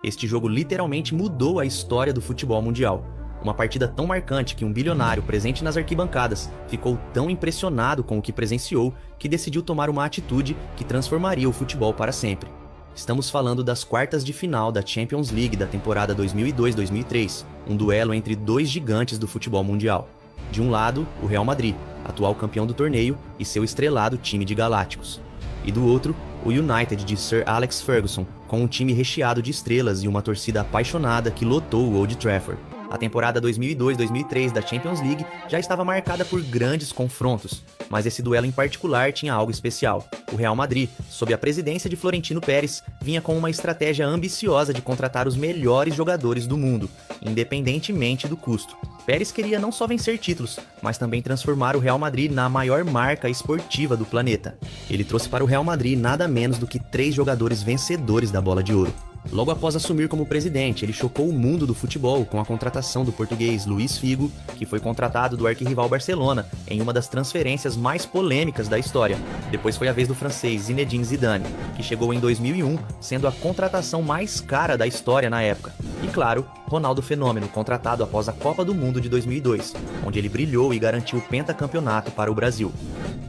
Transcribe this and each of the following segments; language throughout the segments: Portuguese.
Este jogo literalmente mudou a história do futebol mundial. Uma partida tão marcante que um bilionário presente nas arquibancadas ficou tão impressionado com o que presenciou que decidiu tomar uma atitude que transformaria o futebol para sempre. Estamos falando das quartas de final da Champions League da temporada 2002-2003, um duelo entre dois gigantes do futebol mundial. De um lado, o Real Madrid, atual campeão do torneio, e seu estrelado time de galácticos. E do outro, o United de Sir Alex Ferguson, com um time recheado de estrelas e uma torcida apaixonada que lotou o Old Trafford. A temporada 2002-2003 da Champions League já estava marcada por grandes confrontos, mas esse duelo em particular tinha algo especial. O Real Madrid, sob a presidência de Florentino Pérez, vinha com uma estratégia ambiciosa de contratar os melhores jogadores do mundo, independentemente do custo. Pérez queria não só vencer títulos, mas também transformar o Real Madrid na maior marca esportiva do planeta. Ele trouxe para o Real Madrid nada menos do que 3 jogadores vencedores da Bola de Ouro. Logo após assumir como presidente, ele chocou o mundo do futebol com a contratação do português Luís Figo, que foi contratado do arquirrival Barcelona em uma das transferências mais polêmicas da história. Depois foi a vez do francês Zinedine Zidane, que chegou em 2001, sendo a contratação mais cara da história na época. E claro, Ronaldo Fenômeno, contratado após a Copa do Mundo de 2002, onde ele brilhou e garantiu o pentacampeonato para o Brasil.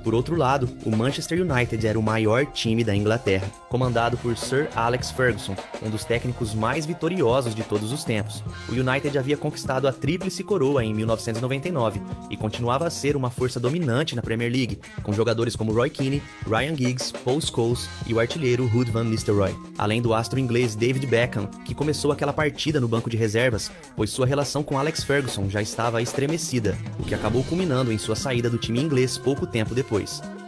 Por outro lado, o Manchester United era o maior time da Inglaterra, comandado por Sir Alex Ferguson, um dos técnicos mais vitoriosos de todos os tempos. O United havia conquistado a tríplice coroa em 1999 e continuava a ser uma força dominante na Premier League, com jogadores como Roy Keane, Ryan Giggs, Paul Scholes e o artilheiro Ruud van Nistelrooy, além do astro inglês David Beckham, que começou aquela partida no banco de reservas, pois sua relação com Alex Ferguson já estava estremecida, o que acabou culminando em sua saída do time inglês pouco tempo depois.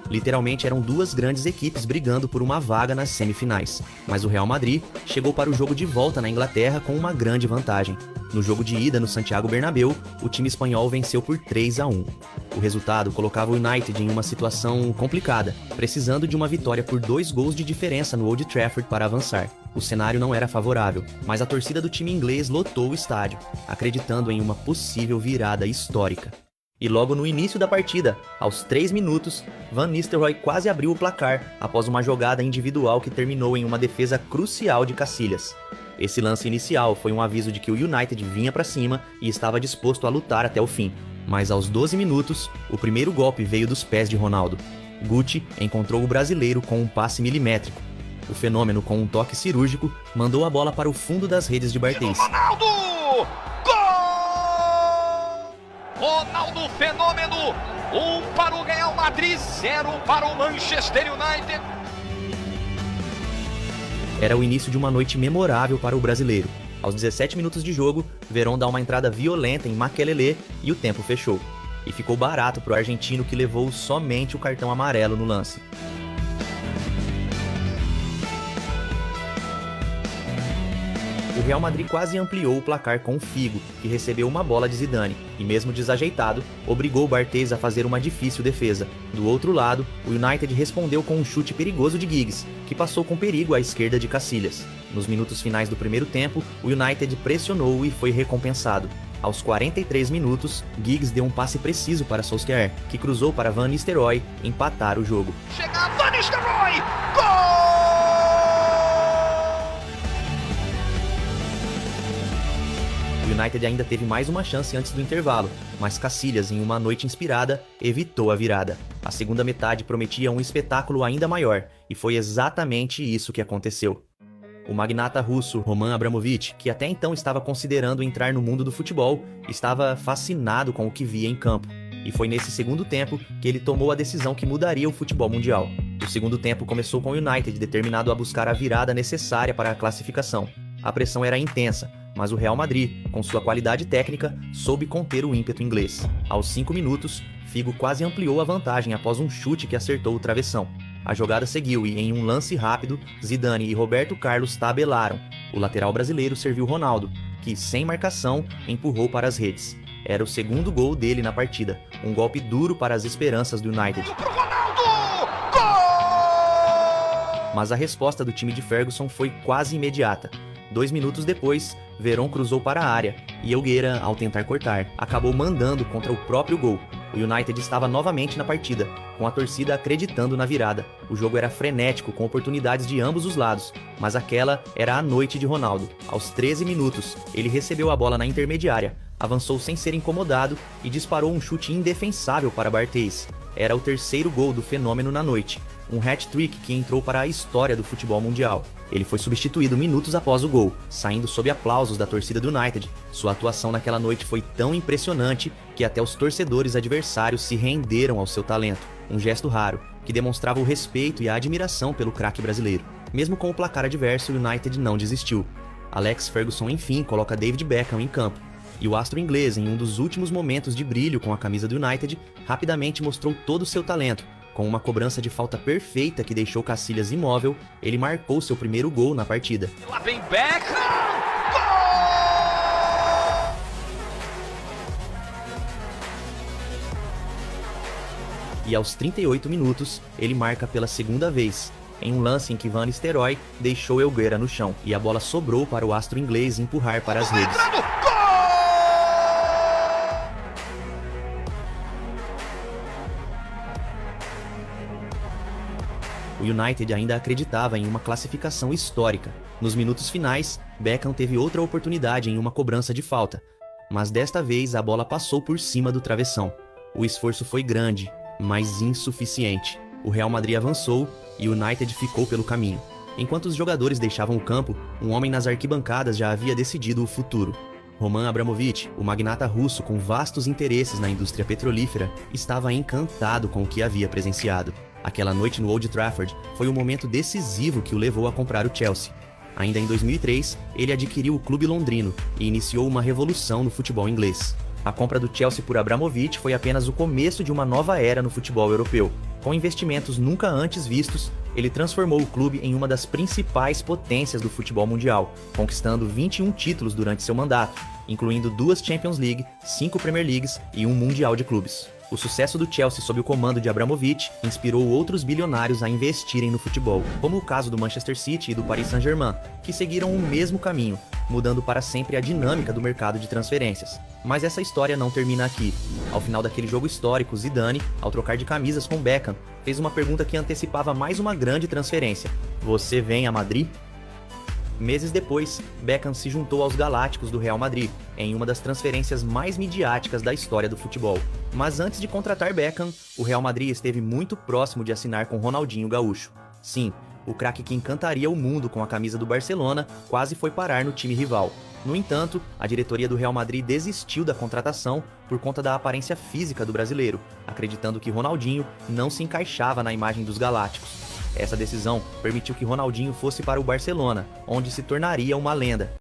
Literalmente eram duas grandes equipes brigando por uma vaga nas semifinais, mas o Real Madrid chegou para o jogo de volta na Inglaterra com uma grande vantagem. No jogo de ida no Santiago Bernabéu, o time espanhol venceu por 3-1. O resultado colocava o United em uma situação complicada, precisando de uma vitória por 2 gols de diferença no Old Trafford para avançar. O cenário não era favorável, mas a torcida do time inglês lotou o estádio, acreditando em uma possível virada histórica. E logo no início da partida, aos 3 minutos, Van Nistelrooy quase abriu o placar após uma jogada individual que terminou em uma defesa crucial de Casillas. Esse lance inicial foi um aviso de que o United vinha para cima e estava disposto a lutar até o fim. Mas aos 12 minutos, o primeiro golpe veio dos pés de Ronaldo. Guti encontrou o brasileiro com um passe milimétrico. O Fenômeno, com um toque cirúrgico, mandou a bola para o fundo das redes de Barthez. Ronaldo! Ronaldo Fenômeno, 1 para o Real Madrid, 0 para o Manchester United. Era o início de uma noite memorável para o brasileiro. Aos 17 minutos de jogo, Verón dá uma entrada violenta em Makelele e o tempo fechou. E ficou barato para o argentino, que levou somente o cartão amarelo no lance. O Real Madrid quase ampliou o placar com o Figo, que recebeu uma bola de Zidane, e mesmo desajeitado, obrigou o Barthez a fazer uma difícil defesa. Do outro lado, o United respondeu com um chute perigoso de Giggs, que passou com perigo à esquerda de Casillas. Nos minutos finais do primeiro tempo, o United pressionou e foi recompensado. Aos 43 minutos, Giggs deu um passe preciso para Solskjaer, que cruzou para Van Nistelrooy empatar o jogo. Chega Van Nistelrooy! Gol! O United ainda teve mais uma chance antes do intervalo, mas Casillas, em uma noite inspirada, evitou a virada. A segunda metade prometia um espetáculo ainda maior, e foi exatamente isso que aconteceu. O magnata russo Roman Abramovich, que até então estava considerando entrar no mundo do futebol, estava fascinado com o que via em campo. E foi nesse segundo tempo que ele tomou a decisão que mudaria o futebol mundial. O segundo tempo começou com o United determinado a buscar a virada necessária para a classificação. A pressão era intensa, mas o Real Madrid, com sua qualidade técnica, soube conter o ímpeto inglês. Aos 5 minutos, Figo quase ampliou a vantagem após um chute que acertou o travessão. A jogada seguiu e, em um lance rápido, Zidane e Roberto Carlos tabelaram. O lateral brasileiro serviu Ronaldo, que, sem marcação, empurrou para as redes. Era o segundo gol dele na partida, um golpe duro para as esperanças do United. Mas a resposta do time de Ferguson foi quase imediata. 2 minutos depois, Verón cruzou para a área, e Helguera, ao tentar cortar, acabou mandando contra o próprio gol, O United estava novamente na partida, com a torcida acreditando na virada. O jogo era frenético, com oportunidades de ambos os lados, mas aquela era a noite de Ronaldo. Aos 13 minutos, ele recebeu a bola na intermediária, avançou sem ser incomodado e disparou um chute indefensável para Barthez. Era o terceiro gol do fenômeno na noite, um hat-trick que entrou para a história do futebol mundial. Ele foi substituído minutos após o gol, saindo sob aplausos da torcida do United. Sua atuação naquela noite foi tão impressionante que até os torcedores adversários se renderam ao seu talento, um gesto raro, que demonstrava o respeito e a admiração pelo craque brasileiro. Mesmo com o placar adverso, o United não desistiu. Alex Ferguson enfim coloca David Beckham em campo, e o astro inglês, em um dos últimos momentos de brilho com a camisa do United, rapidamente mostrou todo o seu talento. Com uma cobrança de falta perfeita que deixou Casillas imóvel, ele marcou seu primeiro gol na partida. Lá vem Beckham! Gol! E aos 38 minutos, ele marca pela segunda vez, em um lance em que Van Nistelrooy deixou Helguera no chão, e a bola sobrou para o astro inglês empurrar para as redes. O United ainda acreditava em uma classificação histórica. Nos minutos finais, Beckham teve outra oportunidade em uma cobrança de falta, mas desta vez a bola passou por cima do travessão. O esforço foi grande, mas insuficiente. O Real Madrid avançou e o United ficou pelo caminho. Enquanto os jogadores deixavam o campo, um homem nas arquibancadas já havia decidido o futuro. Roman Abramovich, o magnata russo com vastos interesses na indústria petrolífera, estava encantado com o que havia presenciado. Aquela noite no Old Trafford foi o momento decisivo que o levou a comprar o Chelsea. Ainda em 2003, ele adquiriu o clube londrino e iniciou uma revolução no futebol inglês. A compra do Chelsea por Abramovich foi apenas o começo de uma nova era no futebol europeu. Com investimentos nunca antes vistos, ele transformou o clube em uma das principais potências do futebol mundial, conquistando 21 títulos durante seu mandato, incluindo 2 Champions League, 5 Premier Leagues e 1 Mundial de Clubes. O sucesso do Chelsea sob o comando de Abramovich inspirou outros bilionários a investirem no futebol, como o caso do Manchester City e do Paris Saint-Germain, que seguiram o mesmo caminho, mudando para sempre a dinâmica do mercado de transferências. Mas essa história não termina aqui. Ao final daquele jogo histórico, Zidane, ao trocar de camisas com Beckham, fez uma pergunta que antecipava mais uma grande transferência: "Você vem a Madrid?" Meses depois, Beckham se juntou aos Galácticos do Real Madrid, em uma das transferências mais midiáticas da história do futebol. Mas antes de contratar Beckham, o Real Madrid esteve muito próximo de assinar com Ronaldinho Gaúcho. Sim, o craque que encantaria o mundo com a camisa do Barcelona quase foi parar no time rival. No entanto, a diretoria do Real Madrid desistiu da contratação por conta da aparência física do brasileiro, acreditando que Ronaldinho não se encaixava na imagem dos Galácticos. Essa decisão permitiu que Ronaldinho fosse para o Barcelona, onde se tornaria uma lenda.